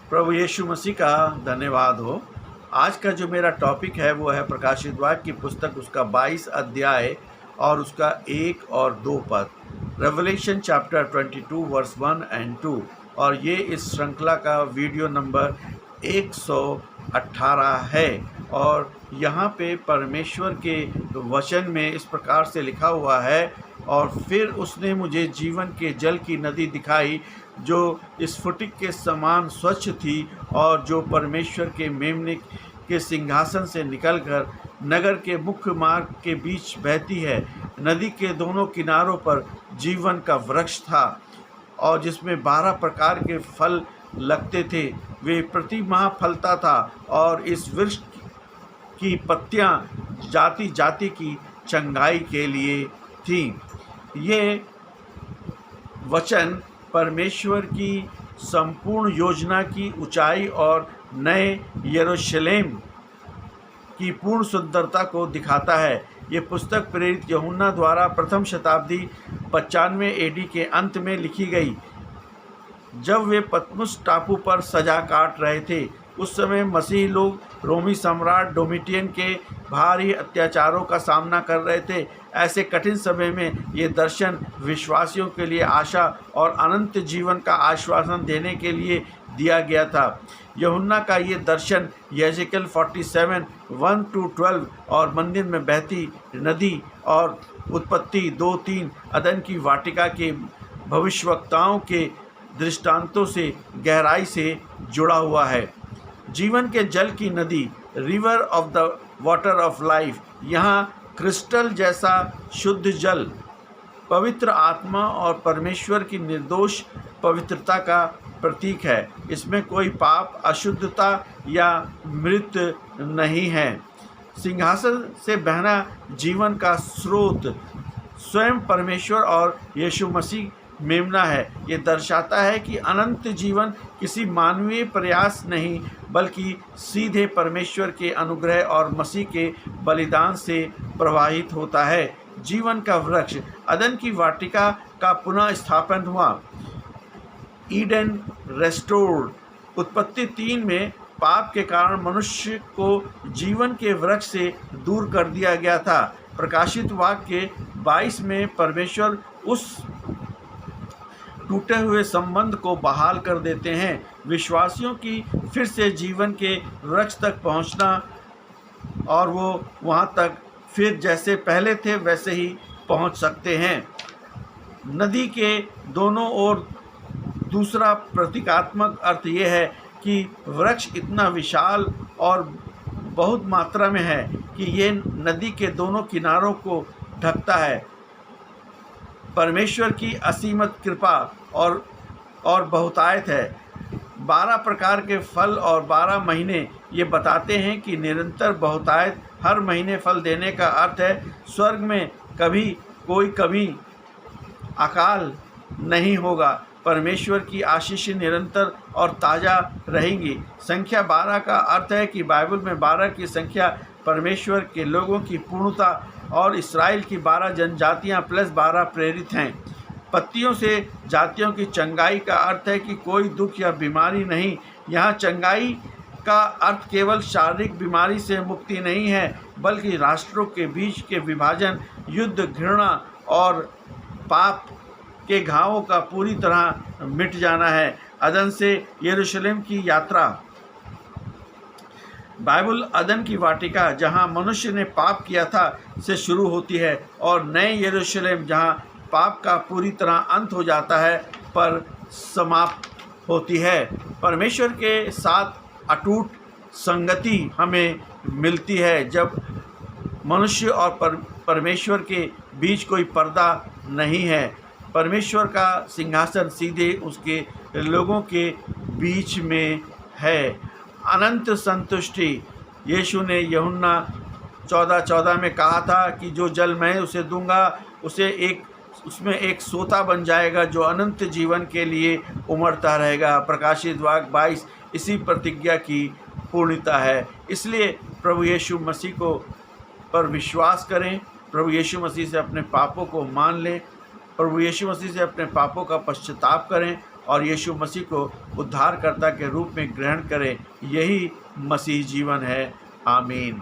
प्रभु यीशु मसीह का धन्यवाद हो। आज का जो मेरा टॉपिक है वो है प्रकाशित वाक्य की पुस्तक, उसका 22 अध्याय और उसका 1 और 2 पद, रेवलेशन चैप्टर 22 वर्स 1 एंड 2। और ये इस श्रृंखला का वीडियो नंबर 118 है। और यहाँ पे परमेश्वर के वचन में इस प्रकार से लिखा हुआ है, और फिर उसने मुझे जीवन के जल की नदी दिखाई जो स्फटिक के समान स्वच्छ थी, और जो परमेश्वर के मेमने के सिंहासन से निकलकर नगर के मुख्य मार्ग के बीच बहती है। नदी के दोनों किनारों पर जीवन का वृक्ष था, और जिसमें 12 प्रकार के फल लगते थे। वे प्रति माह फलता था, और इस वृक्ष की पत्तियां जाति जाति की चंगाई के लिए थीं। ये वचन परमेश्वर की संपूर्ण योजना की ऊंचाई और नए यरूशलेम की पूर्ण सुंदरता को दिखाता है। ये पुस्तक प्रेरित यूहन्ना द्वारा प्रथम शताब्दी 95 एडी के अंत में लिखी गई, जब वे पतमुस टापू पर सजा काट रहे थे। उस समय मसीही लोग रोमी सम्राट डोमिटियन के भारी अत्याचारों का सामना कर रहे थे। ऐसे कठिन समय में ये दर्शन विश्वासियों के लिए आशा और अनंत जीवन का आश्वासन देने के लिए दिया गया था। यूहन्ना का ये दर्शन यहेजकेल 47 1-12 और मंदिर में बहती नदी और उत्पत्ति 2-3 अदन की वाटिका के भविष्यवक्ताओं के दृष्टांतों से गहराई से जुड़ा हुआ है। जीवन के जल की नदी, river of the water of life, यहाँ क्रिस्टल जैसा शुद्ध जल पवित्र आत्मा और परमेश्वर की निर्दोष पवित्रता का प्रतीक है। इसमें कोई पाप, अशुद्धता या मृत्यु नहीं है। सिंहासन से बहना जीवन का स्रोत स्वयं परमेश्वर और यीशु मसीह मेमना है। ये दर्शाता है कि अनंत जीवन किसी मानवीय प्रयास नहीं, बल्कि सीधे परमेश्वर के अनुग्रह और मसीह के बलिदान से प्रवाहित होता है। जीवन का वृक्ष, अदन की वाटिका का पुनः स्थापन हुआ, ईडन रेस्टोर्ड। उत्पत्ति 3 में पाप के कारण मनुष्य को जीवन के वृक्ष से दूर कर दिया गया था। प्रकाशित वाक्य 22 में परमेश्वर उस टूटे हुए संबंध को बहाल कर देते हैं। विश्वासियों की फिर से जीवन के वृक्ष तक पहुंचना, और वो वहां तक फिर जैसे पहले थे वैसे ही पहुंच सकते हैं। नदी के दोनों ओर दूसरा प्रतीकात्मक अर्थ ये है कि वृक्ष इतना विशाल और बहुत मात्रा में है कि ये नदी के दोनों किनारों को ढकता है। परमेश्वर की असीमित कृपा और बहुतायत है। 12 प्रकार के फल और 12 महीने ये बताते हैं कि निरंतर बहुतायत, हर महीने फल देने का अर्थ है स्वर्ग में कभी कोई कमी, अकाल नहीं होगा। परमेश्वर की आशीष निरंतर और ताज़ा रहेंगी। संख्या 12 का अर्थ है कि बाइबल में 12 की संख्या परमेश्वर के लोगों की पूर्णता और इस्राएल की 12 जनजातियां प्लस 12 प्रेरित हैं। पत्तियों से जातियों की चंगाई का अर्थ है कि कोई दुख या बीमारी नहीं। यहाँ चंगाई का अर्थ केवल शारीरिक बीमारी से मुक्ति नहीं है, बल्कि राष्ट्रों के बीच के विभाजन, युद्ध, घृणा और पाप के घावों का पूरी तरह मिट जाना है। अदन से यरूशलेम की यात्रा। बाइबल अदन की वाटिका, जहां मनुष्य ने पाप किया था, से शुरू होती है, और नए यरूशलेम जहां पाप का पूरी तरह अंत हो जाता है पर समाप्त होती है। परमेश्वर के साथ अटूट संगति हमें मिलती है जब मनुष्य और परमेश्वर के बीच कोई पर्दा नहीं है। परमेश्वर का सिंहासन सीधे उसके लोगों के बीच में है। अनंत संतुष्टि, यीशु ने यूहन्ना 14:14 में कहा था कि जो जल मैं उसे दूंगा, उसमें एक सोता बन जाएगा जो अनंत जीवन के लिए उमड़ता रहेगा। प्रकाशित वाक्य 22 इसी प्रतिज्ञा की पूर्णता है। इसलिए प्रभु यीशु मसीह को पर विश्वास करें, प्रभु यीशु मसीह से अपने पापों को मान लें, प्रभु यीशु मसीह से अपने पापों का पश्चाताप करें, और यीशु मसीह को उद्धारकर्ता के रूप में ग्रहण करें। यही मसीह जीवन है। आमीन।